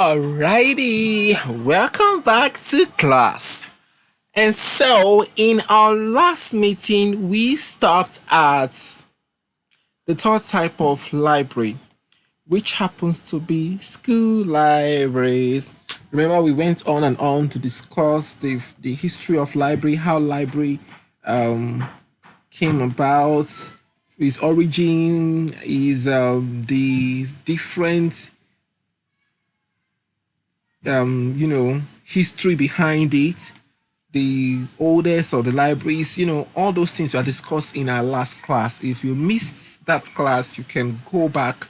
Alrighty, welcome back to class. And so, in our last meeting, we stopped at the third type of library, which happens to be school libraries. Remember, we went on and on to discuss the history of library, how library um, came about, its origin, is the different history behind it, the oldest of the libraries, all those things were discussed in our last class. If you missed that class, you can go back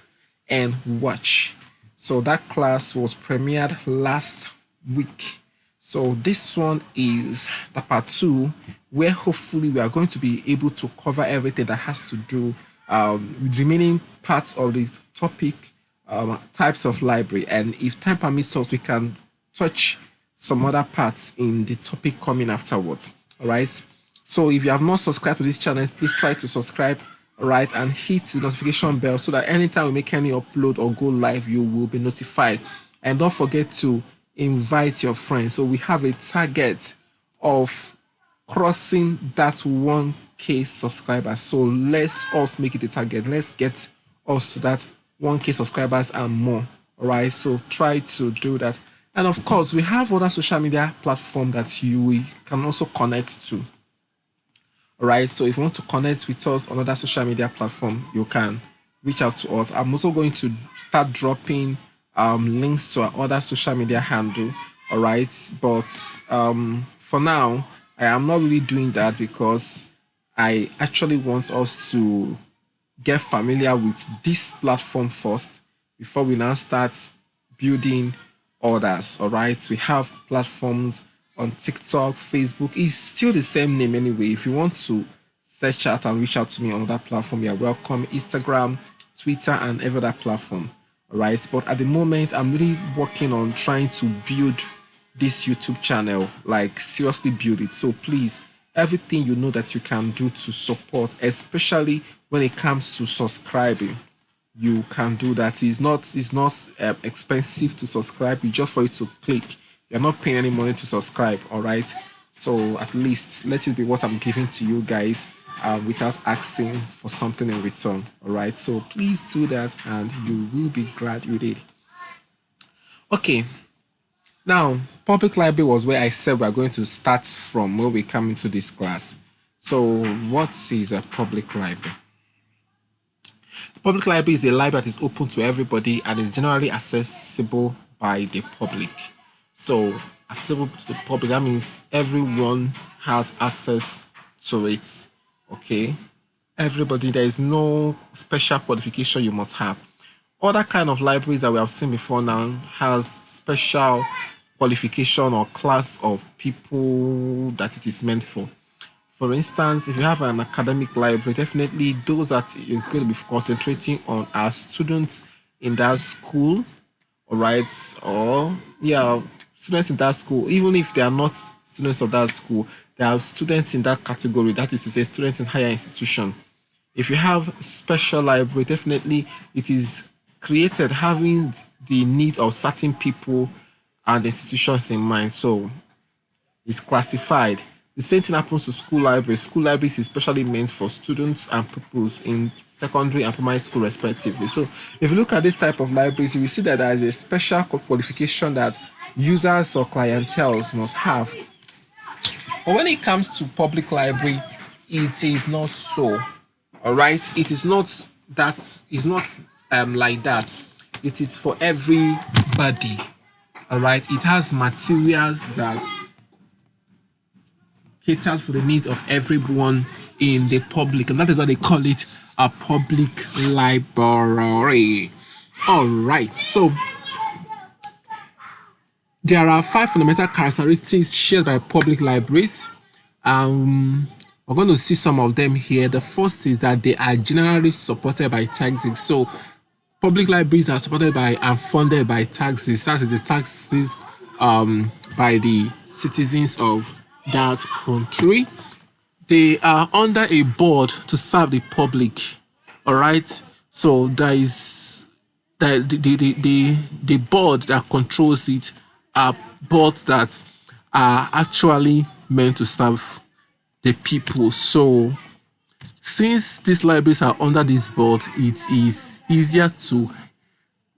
and watch. So that class was premiered last week. So this one is the part two, where hopefully we are going to be able to cover everything that has to do with remaining parts of the topic, types of library. And if time permits us, we can touch some other parts in the topic coming afterwards. All right. So if you have not subscribed to this channel, please try to subscribe, all right, and hit the notification bell so that anytime we make any upload or go live, you will be notified. And don't forget to invite your friends. So we have a target of crossing that 1K subscribers. So let's us make it a target. Let's get us to that 1K subscribers and more. All right. So try to do that. And of course, we have other social media platforms that you can also connect to. All right. So if you want to connect with us on other social media platform, you can reach out to us. I'm also going to start dropping links to our other social media handle. All right. But for now, I am not really doing that because I actually want us to get familiar with this platform first before we now start building others. All right, we have platforms on TikTok, Facebook. It's still the same name anyway. If you want to search out and reach out to me on that platform, you're welcome. Instagram, Twitter, and every other platform. All right, but at the moment, I'm really working on trying to build this YouTube channel, like seriously build it. So please, everything you know that you can do to support, especially when it comes to subscribing, you can do that. It's not expensive to subscribe. You just for you to click. You're not paying any money to subscribe. All right. So at least let it be what I'm giving to you guys, without asking for something in return. All right. So please do that, and you will be glad you did. Okay. Now, public library was where I said we're going to start from when we come into this class. So, what is a public library? Public library is a library that is open to everybody and is generally accessible by the public. So, accessible to the public, that means everyone has access to it. Okay, everybody. There is no special qualification you must have. Other kind of libraries that we have seen before now has special qualification or class of people that it is meant for. For instance, if you have an academic library, definitely those that is going to be concentrating on are students in that school, all right, or yeah, students in that school. Even if they are not students of that school, they are students in that category. That is to say, students in higher institution. If you have special library, definitely it is created having the need of certain people and institutions in mind. So it's classified. The same thing happens to school libraries. School libraries is especially meant for students and pupils in secondary and primary school respectively. So if you look at this type of libraries, you will see that there is a special qualification that users or clienteles must have. But when it comes to public library, it is not so. All right, it is not that. It's not like that. It is for everybody. All right, it has materials that caters for the needs of everyone in the public, and that is why they call it a public library. All right, so there are 5 fundamental characteristics shared by public libraries. We're going to see some of them here. The first is that they are generally supported by taxes. So public libraries are supported by and funded by taxes. That is the taxes by the citizens of that country. They are under a board to serve the public. All right. So there is the board that controls it are boards that are actually meant to serve the people. So since these libraries are under this board, it is easier to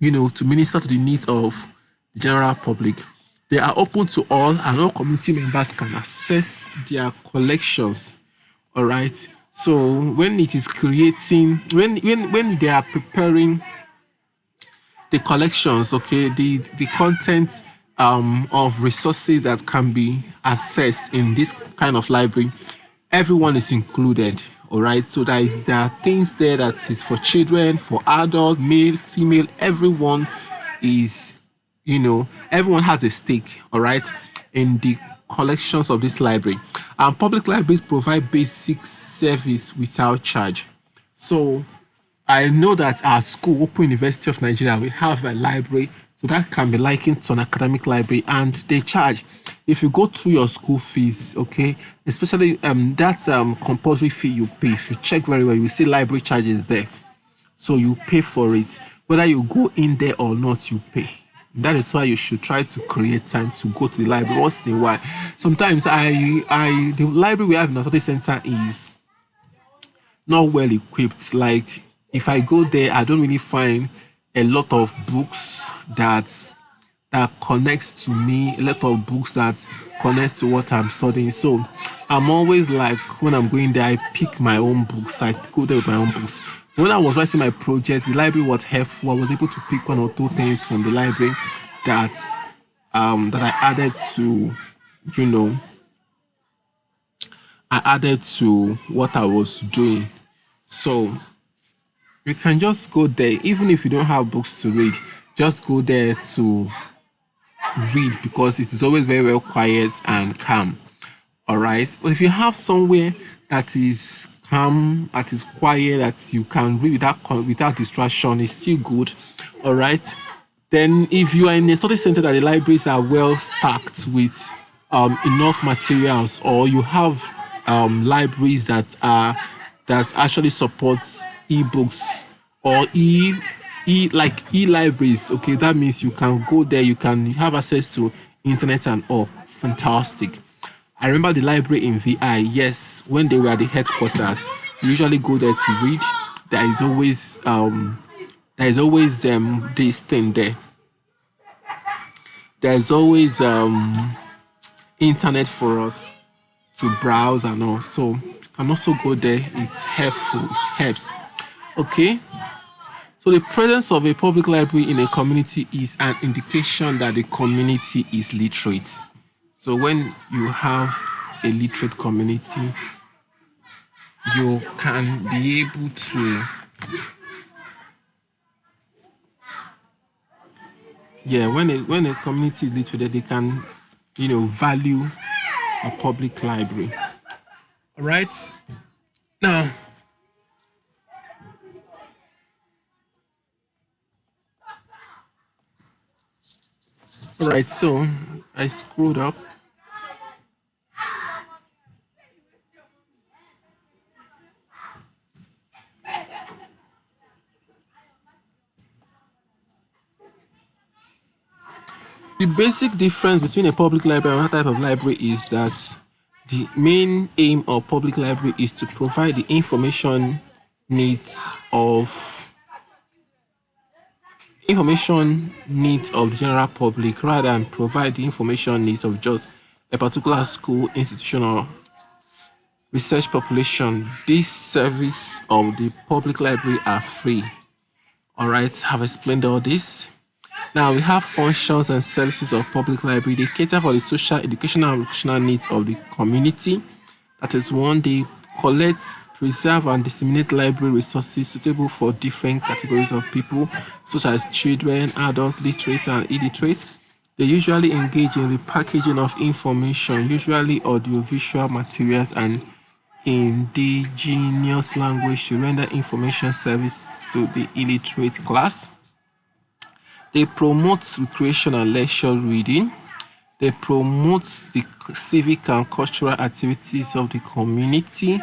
to minister to the needs of the general public. They are open to all, and all community members can access their collections. All right. So when it is creating, when they are preparing the collections, okay, the content of resources that can be accessed in this kind of library, everyone is included. All right, so there are things there that is for children, for adult, male, female, everyone is, everyone has a stake, all right, in the collections of this library. And public libraries provide basic service without charge. So I know that our school, Open University of Nigeria, we have a library, so that can be likened to an academic library, and they charge. If you go through your school fees, okay, especially that compulsory fee you pay, if you check very well, you will see library charges there. So you pay for it, whether you go in there or not, you pay. That is why you should try to create time to go to the library once in a while. Sometimes the library we have in our study center is not well equipped. Like if I go there, I don't really find a lot of books that connects to me, a lot of books that connects to what I'm studying. So I'm always like, when I'm going there, I pick my own books. I go there with my own books. When I was writing my project, the library was helpful. I was able to pick one or two things from the library that that you know, I added to what I was doing. So you can just go there, even if you don't have books to read, just go there to read, because it is always very well quiet and calm. All right. But if you have somewhere that is calm, that is quiet, that you can read without distraction, it's still good. All right. Then if you are in a study center that the libraries are well stacked with enough materials, or you have libraries that actually supports ebooks or e-libraries, okay, that means you can go there, you can have access to internet and all. Fantastic. I remember the library in VI, yes, when they were at the headquarters, we usually go there to read. There is always this thing there. There's always internet for us to browse and all. So you can also go there. It's helpful. It helps. Okay. So the presence of a public library in a community is an indication that the community is literate. So when you have a literate community, you can be able to, when a community is literate, they can, value a public library. All right. Now, all right. So I screwed up. The basic difference between a public library and another type of library is that the main aim of public library is to provide the needs of information needs of the general public, rather than provide the information needs of just a particular school, institution, or research population. This service of the public library are free. All right, I've explained all this. Now we have functions and services of public library. They cater for the social, educational, and recreational needs of the community. That is one, they collect, preserve, and disseminate library resources suitable for different categories of people, such as children, adults, literate, and illiterate. They usually engage in repackaging of information, usually audiovisual materials and indigenous language, to render information service to the illiterate class. They promote recreation and leisure reading. They promote the civic and cultural activities of the community.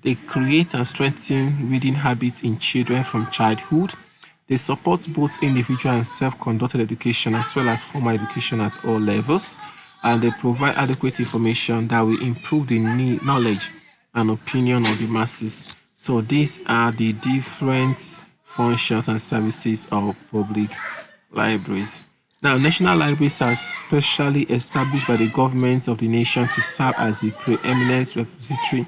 They create and strengthen reading habits in children from childhood. They support both individual and self-conducted education as well as formal education at all levels, and they provide adequate information that will improve the knowledge and opinion of the masses. So these are the different functions and services of public libraries. Now, national libraries are specially established by the government of the nation to serve as a preeminent repository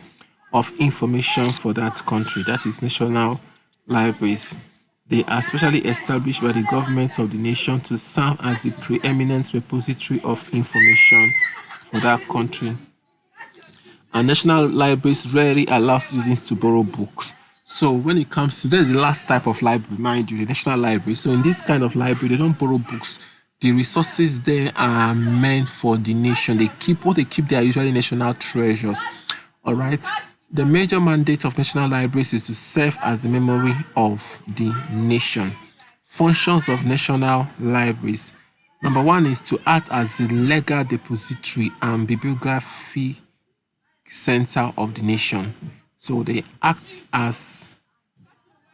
of information for that country. That is national libraries. They are specially established by the government of the nation to serve as a preeminent repository of information for that country. And national libraries rarely allow citizens to borrow books. So when it comes to, there's the last type of library, mind you, the national library. So in this kind of library, they don't borrow books. The resources there are meant for the nation. They keep what they keep there are usually national treasures. All right. The major mandate of national libraries is to serve as the memory of the nation. Functions of national libraries. Number one is to act as the legal depository and bibliography center of the nation. So they act as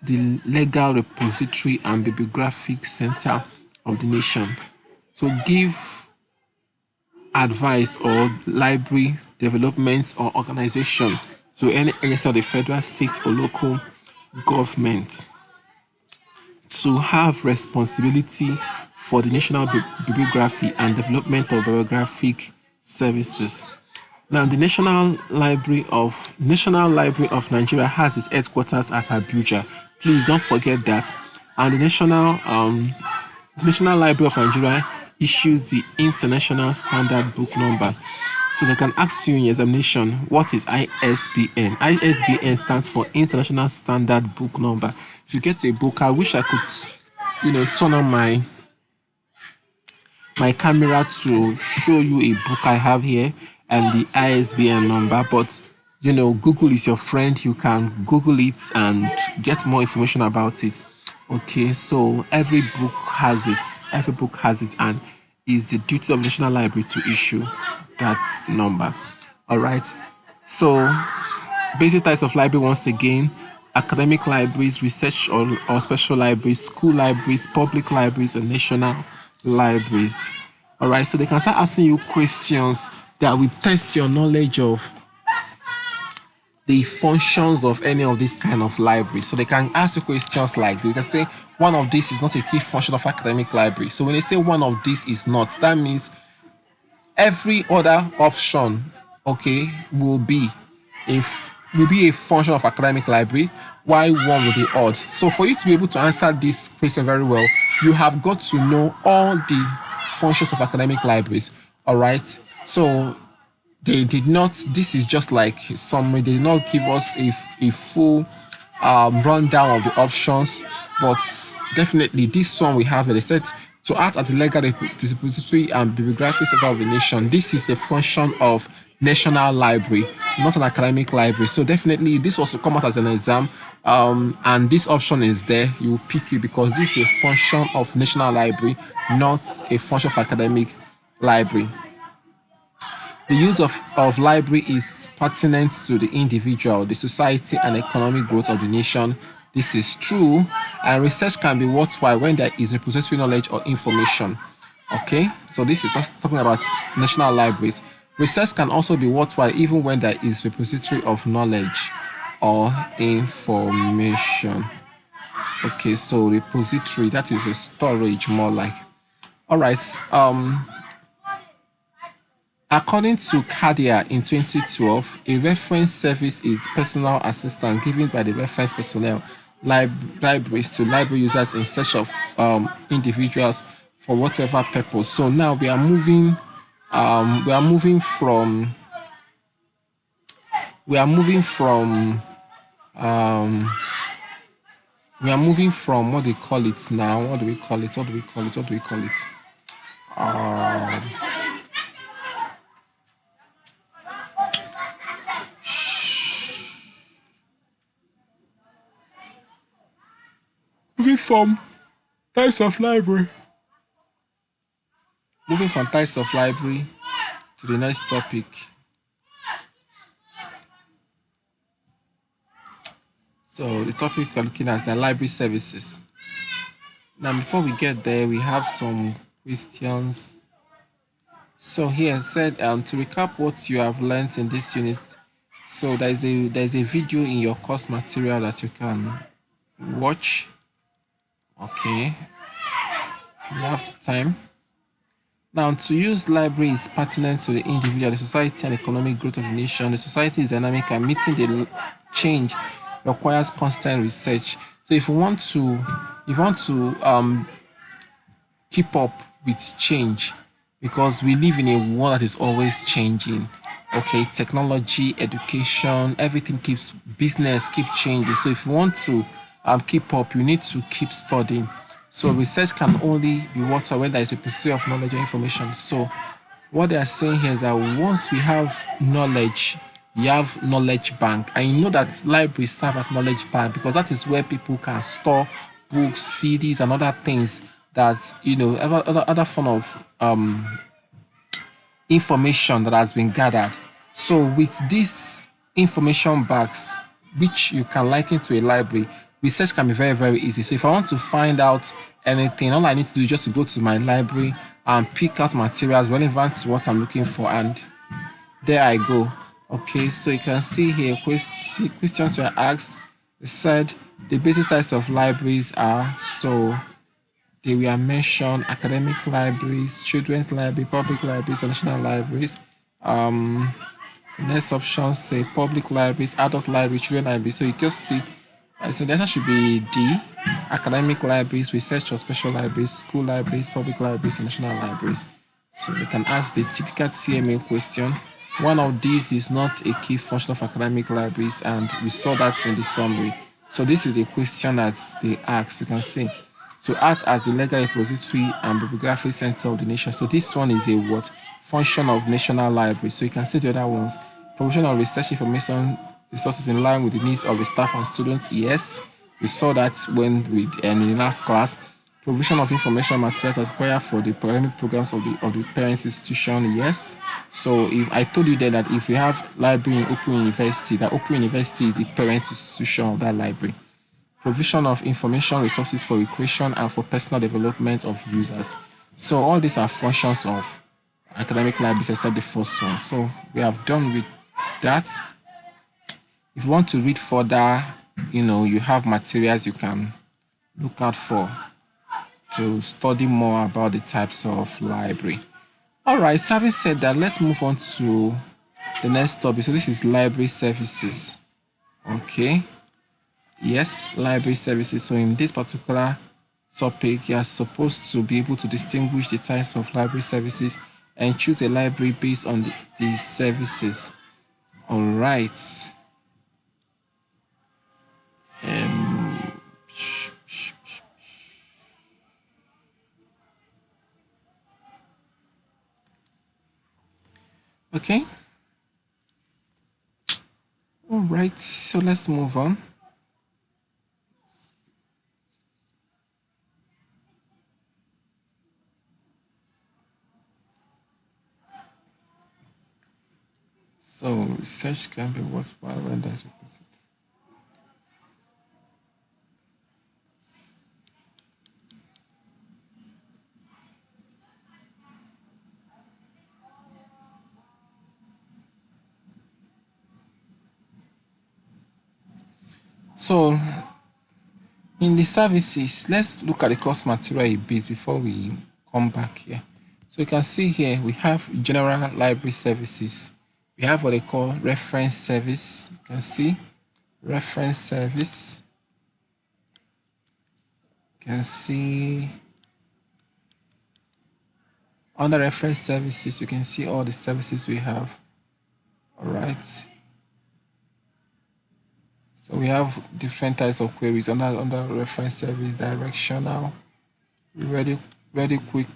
the legal repository and bibliographic center of the nation. So give advice or library development or organization to any agency of the federal, state, or local government to have responsibility for the national bibliography and development of bibliographic services. Now, the National Library of Nigeria has its headquarters at Abuja. Please don't forget that. And the National Library of Nigeria issues the International Standard Book Number. So they can ask you in your examination, what is ISBN? ISBN stands for International Standard Book Number. If you get a book, I wish I could, turn on my camera to show you a book I have here and the ISBN number, but Google is your friend. You can Google it and get more information about it. Okay, so every book has it, and it's the duty of the National Library to issue that number. All right, so basic types of library once again: academic libraries, research or special libraries, school libraries, public libraries, and national libraries. All right, so they can start asking you questions that will test your knowledge of the functions of any of these kind of libraries. So they can ask you questions like, they can say one of these is not a key function of academic library. So when they say one of these is not, that means every other option, okay, will be a function of academic library, while one will be odd. So for you to be able to answer this question very well, you have got to know all the functions of academic libraries. All right, so they did not, this is just like summary. They did not give us a full rundown of the options, but definitely this one we have. They said to act as the legal depository and bibliography center of the nation. This is a function of national library, not an academic library. So definitely this was to come out as an exam, and this option is there. You pick it because this is a function of national library, not a function of academic library. The use of library is pertinent to the individual, the society, and economic growth of the nation. This is true, and research can be worthwhile when there is repository knowledge or information. Okay, so this is just talking about national libraries. Research can also be worthwhile even when there is repository of knowledge or information. Okay, so repository, that is a storage more like. All right. According to CADIA in 2012, a reference service is personal assistance given by the reference personnel libraries to library users in search of individuals for whatever purpose. So now we are moving from what they call it now. What do we call it? Moving from types of library. Moving from types of library to the next topic. So the topic we're looking at is the library services. Now, before we get there, we have some questions. So here it said, to recap what you have learned in this unit. So there's a video in your course material that you can watch. Okay, if you have the time. Now, to use library is pertinent to the individual, the society, and economic growth of the nation. The society is dynamic and meeting the change requires constant research. So, if you want to keep up with change, because we live in a world that is always changing. Okay, technology, education, everything keeps business keep changing. So, if you want to keep up, you need to keep studying. So research can only be water when there is a pursuit of knowledge or information. So what they are saying here is that once we have knowledge, you have knowledge bank, and you know that libraries serve as knowledge bank because that is where people can store books, CDs, and other things that other form of information that has been gathered. So with these information banks, which you can liken to a library, research can be very, very easy. So if I want to find out anything, all I need to do is just to go to my library and pick out materials relevant to what I'm looking for, and there I go. Okay, so you can see here questions were asked. It said the basic types of libraries are so they were mentioned: academic libraries, children's library, public libraries, and national libraries. Um, the next option say public libraries, adult libraries, children libraries. So you just see, so the answer should be D: academic libraries, research or special libraries, school libraries, public libraries, and national libraries. So they can ask the typical TMA question. One of these is not a key function of academic libraries, and we saw that in the summary. So this is a question that they ask. You can see to act as the legal repository and bibliography center of the nation. So this one is a what function of national library. So you can see the other ones. Provision of research information resources in line with the needs of the staff and students. Yes, we saw that when we in the last class. Provision of information materials as required for the academic programs of the parent institution. Yes. So if I told you then that if we have library in Open University, that Open University is the parent institution of that library. Provision of information resources for recreation and for personal development of users. So all these are functions of academic libraries except the first one. So we have done with that. If you want to read further, you have materials you can look out for to study more about the types of library. All right, so having said that, let's move on to the next topic. So this is library services. Okay. Yes, library services. So in this particular topic, you are supposed to be able to distinguish the types of library services and choose a library based on the services. All right. Um, okay. All right. So let's move on. So research can be worthwhile when there's a person. So in the services, let's look at the course material a bit before we come back here. So you can see here we have general library services. We have what they call reference service. You can see reference service. You can see under reference services, you can see all the services we have. All right. So we have different types of queries under reference service, directional, very, very quick.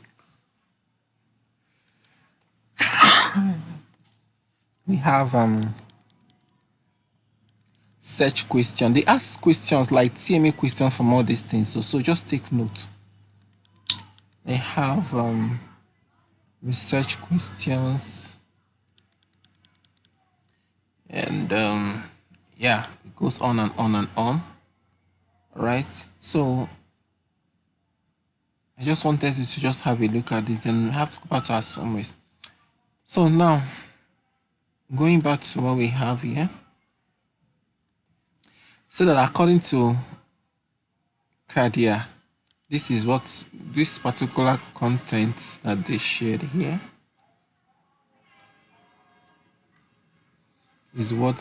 We have search question. They ask questions like TMA questions from all these things. So just take note. They have research questions, and yeah, it goes on and on and on. Right. So I just wanted you to just have a look at it and we have to go back to our summaries. So now, going back to what we have here, so that according to Kadia, this is what this particular content that they shared here is what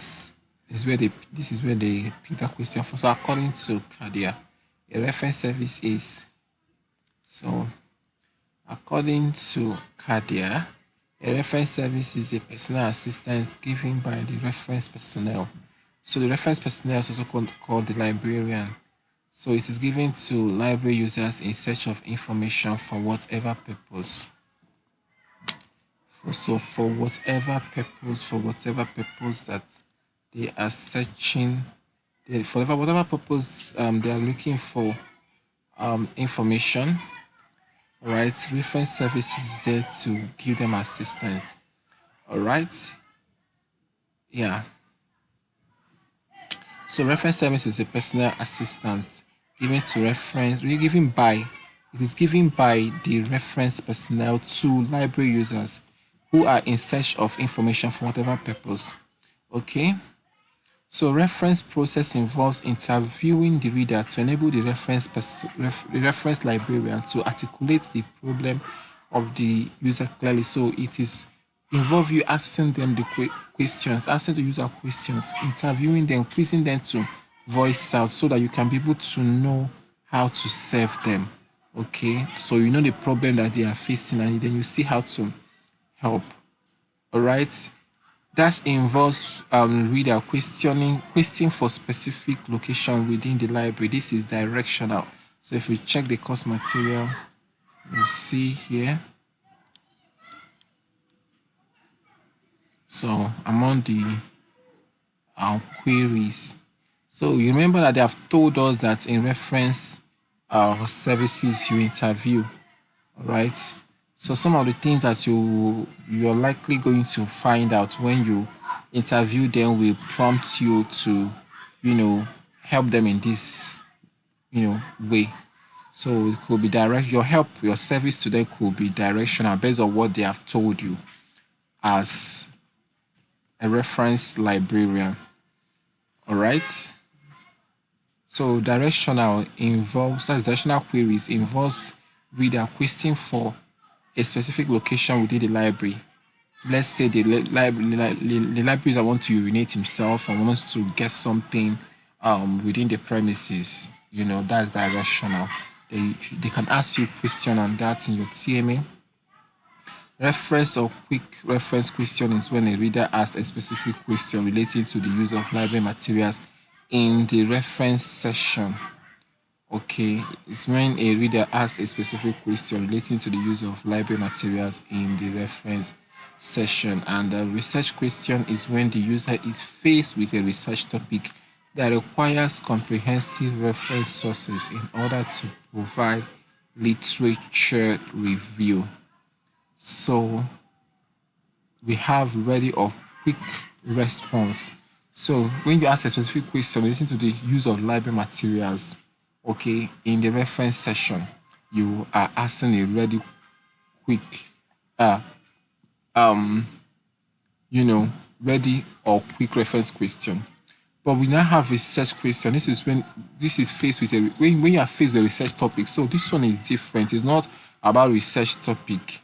is where they this is where they pick that question for. So according to Kadia, a reference service is so according to Kadia, a reference service is a personal assistance given by the reference personnel. So the reference personnel is also called the librarian. So it is given to library users in search of information for whatever purpose. For whatever purpose that they are searching, for whatever purpose they are looking for information. All right, reference service is there to give them assistance. All right, yeah. So reference service is a personal assistant given to reference, given by, it is given by the reference personnel to library users who are in search of information for whatever purpose. Okay. So reference process involves interviewing the reader to enable the reference librarian to articulate the problem of the user clearly. So it is involve you asking them the questions, asking the user questions, interviewing them, quizzing them to voice out so that you can be able to know how to serve them. Okay, so you know the problem that they are facing and then you see how to help. All right. That involves reader question for specific location within the library. This is directional. So if we check the course material, you see here. So among the queries. So you remember that they have told us that in reference services you interview, all right? So some of the things that you're likely going to find out when you interview them will prompt you to, help them in this, way. So it could be direct. Your service to them could be directional based on what they have told you as a reference librarian. All right. So directional queries involves reader questing for a specific location within the library. Let's say the library user wants to urinate himself and wants to get something within the premises. That's directional. They can ask you a question on that in your TMA. Reference or quick reference question is when a reader asks a specific question relating to the use of library materials in the reference session. Okay, it's when a reader asks a specific question relating to the use of library materials in the reference session. And the research question is when the user is faced with a research topic that requires comprehensive reference sources in order to provide literature review. So we have ready or quick response. So when you ask a specific question relating to the use of library materials, okay, in the reference session, you are asking a ready, quick, ready or quick reference question. But we now have research question. This is faced with when you are faced with a research topic. So this one is different. It's not about research topic.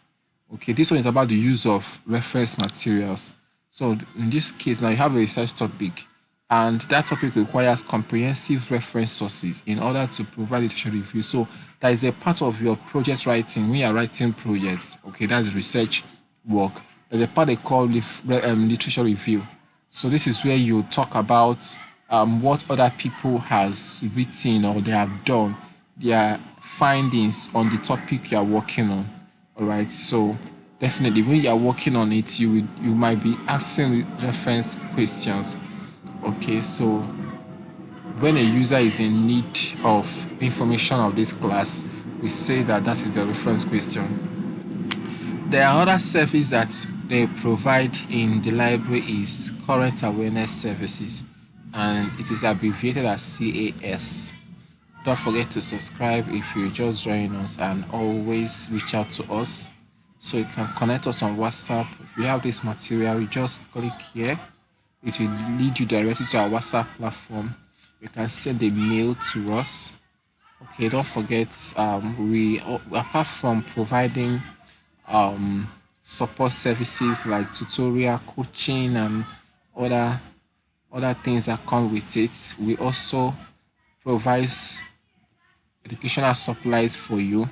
Okay, this one is about the use of reference materials. So in this case, now you have a research topic, and that topic requires comprehensive reference sources in order to provide literature review. So that is a part of your project writing. When you are writing projects, okay, that's research work. There's a part they call literature review. So this is where you talk about what other people has written or they have done, their findings on the topic you are working on. All right. So definitely, when you are working on it, you might be asking reference questions. Okay. So when a user is in need of information of this class, we say that is a reference question. There are other services that they provide in the library is current awareness services, and it is abbreviated as CAS. Don't forget to subscribe if you just join us, and always reach out to us. So you can connect us on WhatsApp. If you have this material, you just click here. It will lead you directly to our WhatsApp platform. You can send a mail to us. Okay, don't forget, we apart from providing um, support services like tutorial, coaching, and other other things that come with it, we also provide educational supplies for you.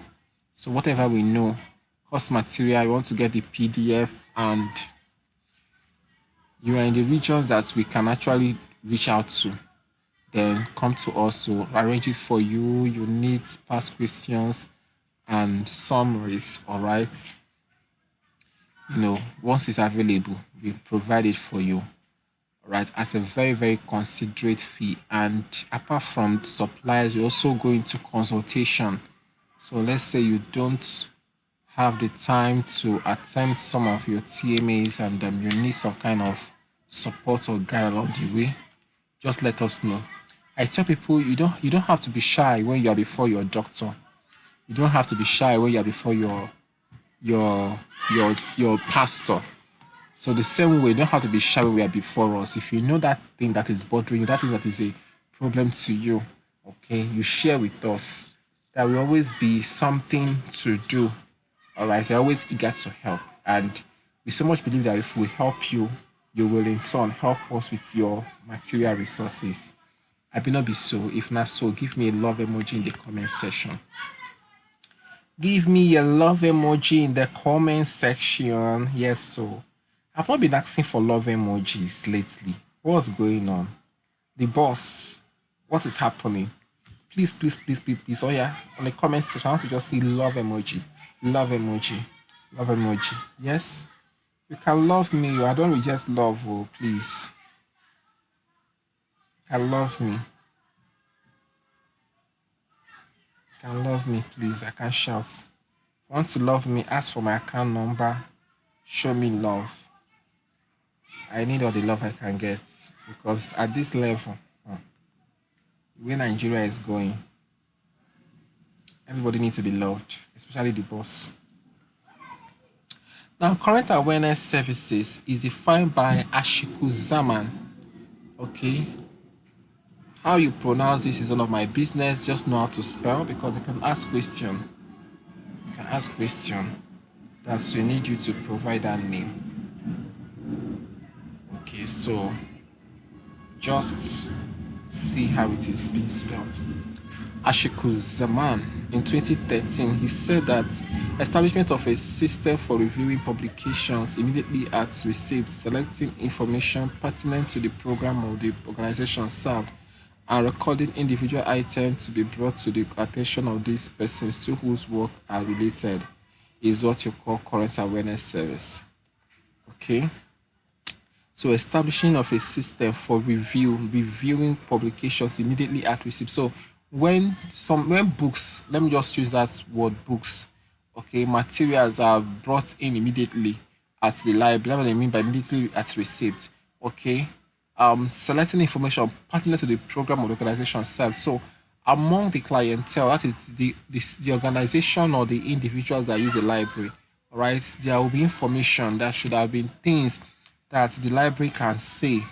So whatever we know, course material, you want to get the PDF, and you are in the regions that we can actually reach out to, then come to us. So arrange it for you. You need past questions and summaries. All right. Once it's available, we provide it for you. All right, at a very, very considerate fee. And apart from supplies, we also go into consultation. So let's say you don't have the time to attend some of your TMAs, and you need some kind of support or guide along the way, just let us know. I tell people you don't have to be shy when you are before your doctor. You don't have to be shy when you are before your your pastor. So the same way, you don't have to be shy when we are before us. If you know that thing that is bothering you, that thing that is a problem to you, okay, you share with us. That will always be something to do. All right, so always eager to help. And we so much believe that if we help you, you will in turn help us with your material resources. I may not be so. If not so, give me a love emoji in the comment section. Give me a love emoji in the comment section. Yes, so I've not been asking for love emojis lately. What's going on? The boss, what is happening? Please, please, please, please, please. Oh yeah, on the comment section, I want to just see love emoji, love emoji, love emoji. Yes, you can love me. I don't reject love. Oh, please, you can love me. You can love me, please. I can shout. If you want to love me, ask for my account number. Show me love. I need all the love I can get, because at this level, where Nigeria is going, everybody needs to be loved, especially the boss. Now, current awareness services is defined by Ashiku Zaman. Okay, how you pronounce this is none of my business. Just know how to spell, because they can ask question. You can ask question. That's we need you to provide that name. Okay, so just see how it is being spelled. Ashiku Zaman in 2013, he said that establishment of a system for reviewing publications immediately at receipt, selecting information pertinent to the program of the organization served, and recording individual items to be brought to the attention of these persons to whose work are related is what you call current awareness service. Okay. So establishing of a system for reviewing publications immediately at receipt. So when books, let me just use that word books, okay, materials are brought in immediately at the library. What I mean by immediately at receipt, okay. Selecting information pertinent to the program or the organization served. So among the clientele, that is the organization or the individuals that use the library, all right, there will be information that should have been things that the library can say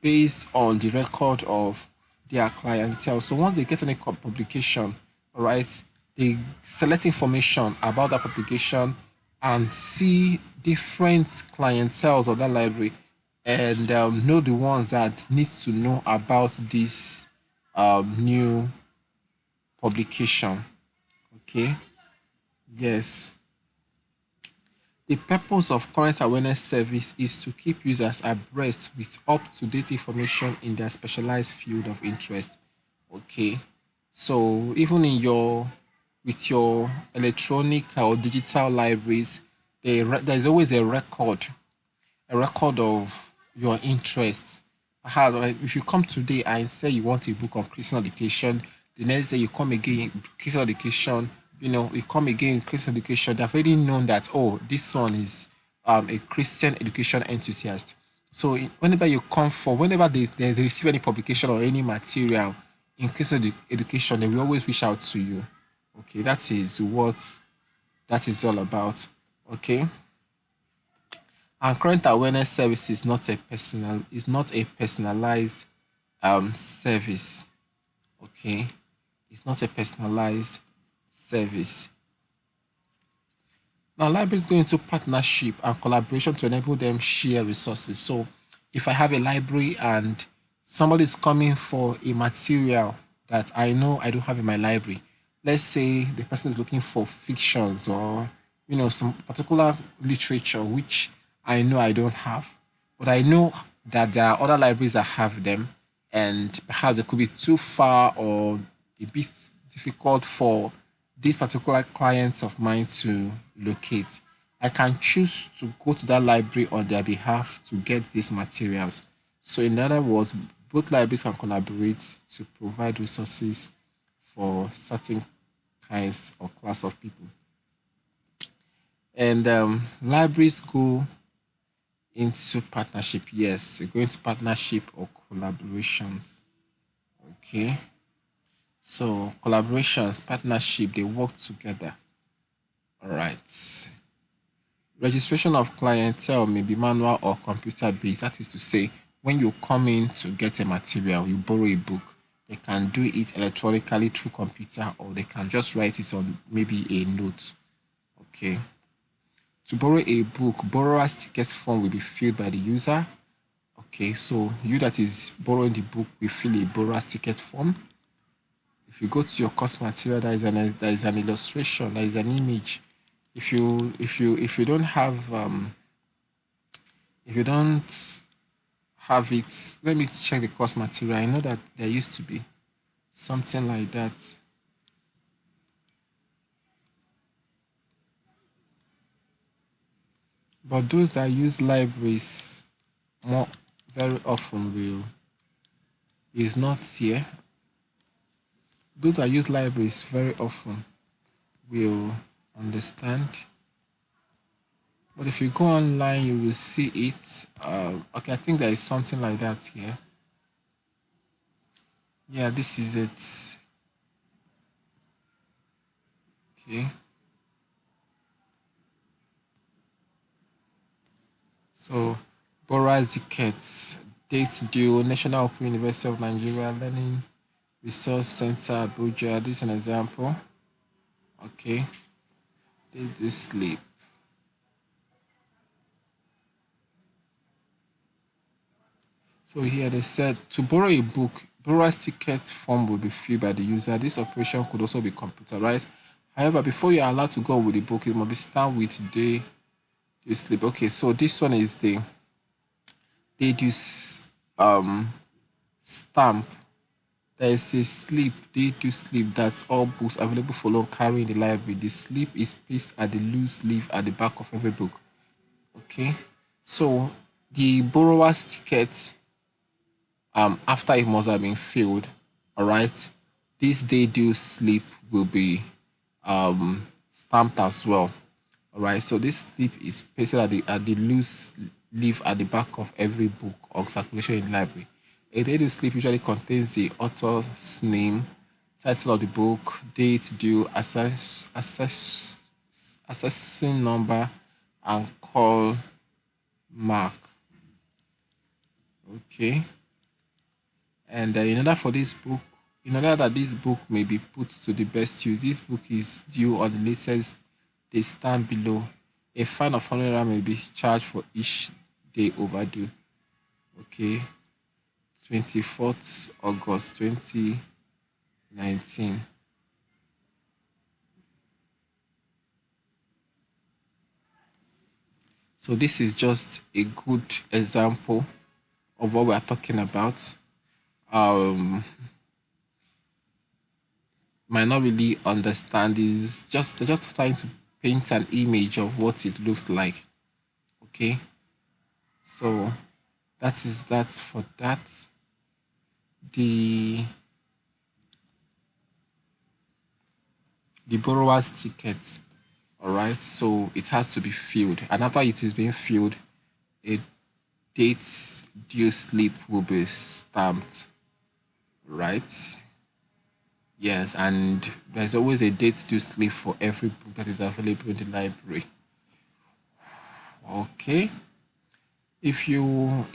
based on the record of their clientele. So once they get any publication, all right, they select information about that publication and see different clienteles of that library, and know the ones that needs to know about this new publication. Okay. Yes. The purpose of current awareness service is to keep users abreast with up-to-date information in their specialized field of interest. Okay. So even in your with your electronic or digital libraries, there's always a record of your interests. If you come today and say you want a book on Christian education, the next day you come again, Christian education, you come again, Christian education, they've already known that, oh, this one is a Christian education enthusiast. So whenever you come for, whenever they receive any publication or any material in case of the education, they will always reach out to you. Okay, that is what that is all about. Okay. And current awareness service is not a personalized service. Okay. It's not a personalized service. Now, libraries go into partnership and collaboration to enable them share resources. So, if I have a library and somebody is coming for a material that I know I don't have in my library, let's say the person is looking for fictions or some particular literature which I know I don't have, but I know that there are other libraries that have them, and perhaps it could be too far or a bit difficult for these particular clients of mine to locate. I can choose to go to that library on their behalf to get these materials. So, in other words, both libraries can collaborate to provide resources for certain kinds or class of people. And libraries go into partnership. Yes, they go into partnership or collaborations. Okay. So collaborations, partnership, they work together. All right. Registration of clientele may be manual or computer based. That is to say, when you come in to get a material, you borrow a book, they can do it electronically through computer or they can just write it on maybe a note. Okay. To borrow a book, borrower's ticket form will be filled by the user. Okay, so you that is borrowing the book will fill a borrower's ticket form. If you go to your course material, there is an illustration, there is an image. If you don't have if you don't have it, let me check the course material. I know that there used to be something like that. But those that use libraries more very often will is not here. Those that use libraries very often will understand. But if you go online, you will see it. Okay, I think there is something like that here. Yeah, this is it. Okay. So, borrower's tickets, dates due, National Open University of Nigeria Learning Resource Center, Abuja. This is an example. Okay. They do sleep. So here they said to borrow a book, borrower's ticket form will be filled by the user. This operation could also be computerized. However, before you are allowed to go with the book, it must be stamped with day do sleep. Okay, so this one is the they do stamp. There is a slip, day to sleep that all books available for loan carry in the library. The slip is pasted at the loose leaf at the back of every book. Okay, so the borrower's ticket after it must have been filled, all right, this day due slip will be stamped as well. All right, so this slip is pasted at the loose leaf at the back of every book on circulation in the library. A day due slip usually contains the author's name, title of the book, date due, assessing number, and call mark. Okay. And in order that this book may be put to the best use, this book is due on the latest they stand below. A fine of 100 rand may be charged for each day overdue. Okay, 24th August 2019. So this is just a good example of what we are talking about. Might not really understand is just they're just trying to paint an image of what it looks like. Okay, so that is that for that. The borrower's ticket. All right, so it has to be filled, and after it is being filled, a date due slip will be stamped. Right. Yes, and there's always a date to sleep for every book that is available in the library. Okay. If you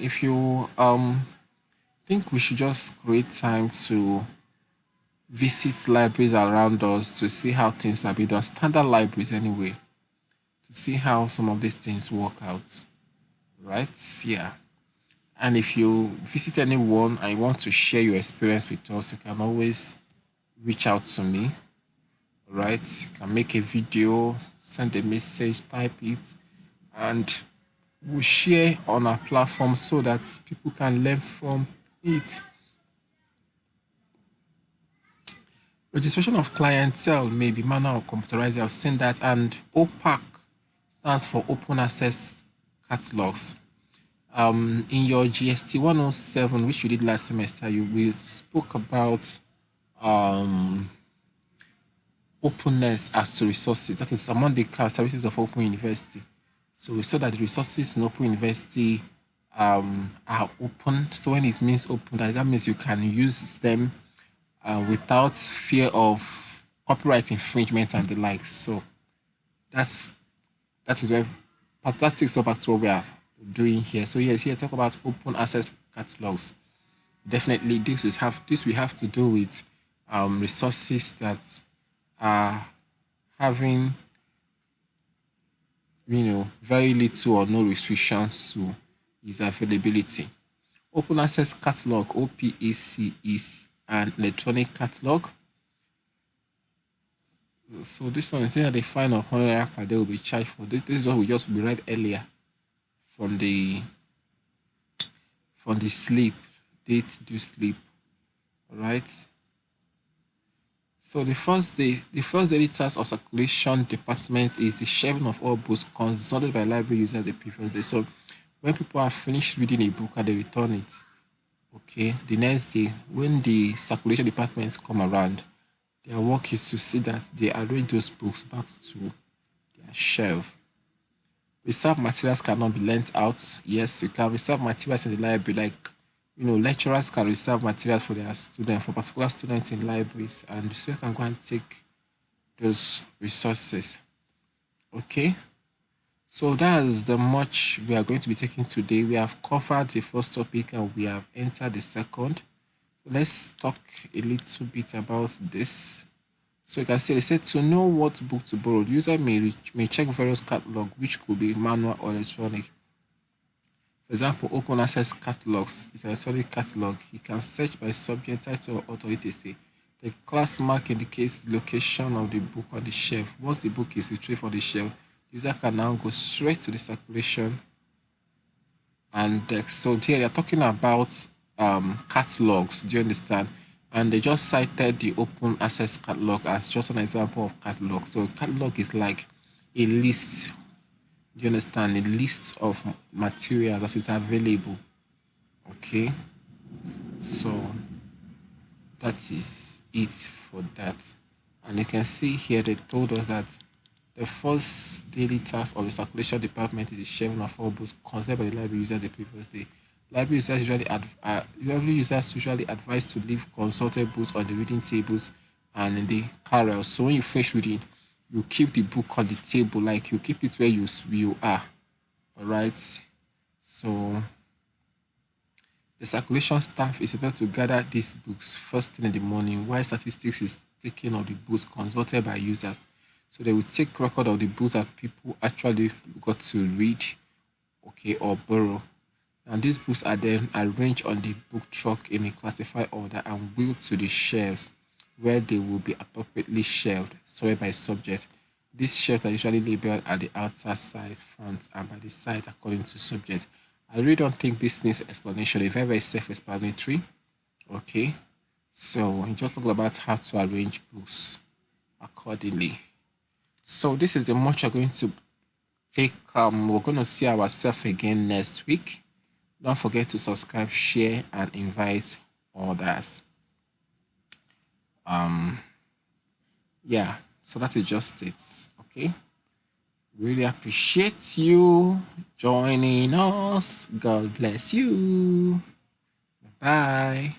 think we should just create time to visit libraries around us to see how things are being done, standard libraries anyway, to see how some of these things work out. Right? Yeah. And if you visit anyone and you want to share your experience with us, you can always reach out to me. Right? You can make a video, send a message, type it, and we'll share on our platform so that people can learn from it. Registration of clientele may be manual or computerized. I've seen that. And OPAC stands for Open Access Catalogs. In your GST107, which you did last semester, we spoke about um, openness as to resources. That is among the characteristics of Open University. So we saw that the resources in Open University are open. So when it means open, that means you can use them without fear of copyright infringement and the likes. So that's that is where that takes us back to what we are doing here. So yes, here talk about open access catalogs. Definitely, this we have to do with resources that are having very little or no restrictions to its availability. Open access catalog (OPAC) is an electronic catalog. So this one is saying that the fine of 100 naira per day will be charged for this. This is what we read earlier from the sleep date due sleep. All right. So the first daily task of circulation department is the shelving of all books consulted by library users the previous day. So when people have finished reading a book and they return it, okay, the next day when the circulation departments come around, their work is to see that they arrange those books back to their shelf. Reserved materials cannot be lent out. Yes, you can reserve materials in the library, like lecturers can reserve materials for their students, for particular students in libraries, and the student can go and take those resources. Okay, so that's the much we are going to be taking today. We have covered the first topic and we have entered the second. So let's talk a little bit about this. So you can see they said to know what book to borrow, the user may check various catalog, which could be manual or electronic. For example, open access catalogs is an electronic catalog. You can search by subject, title, or author, etc. The class mark indicates the location of the book on the shelf. Once the book is retrieved from the shelf, the user can now go straight to the circulation and text. So here they're talking about catalogs. Do you understand? And they just cited the open access catalog as just an example of catalog. So catalog is like a list. Do you understand? A list of material that is available. Okay. So that is it for that. And you can see here they told us that the first daily task of the circulation department is the sharing of all books considered by the library users the previous day. Library users usually advised to leave consulted books on the reading tables and in the carrels. So when you finish reading, you keep the book on the table, like you keep it where you are. All right. So the circulation staff is able to gather these books first thing in the morning, while statistics is taking of the books consulted by users. So they will take record of the books that people actually got to read, okay, or borrow. And these books are then arranged on the book truck in a classified order and wheeled to the shelves where they will be appropriately shelved, sorted by subject. These shelves are usually labeled at the outer side, front, and by the side according to subject. I really don't think this needs explanation. It's very, very self-explanatory. Okay. So we just talk about how to arrange books accordingly. So this is the much we're going to take. We're going to see ourselves again next week. Don't forget to subscribe, share, and invite others. Yeah, so that is just it. Okay. Really appreciate you joining us. God bless you. Bye.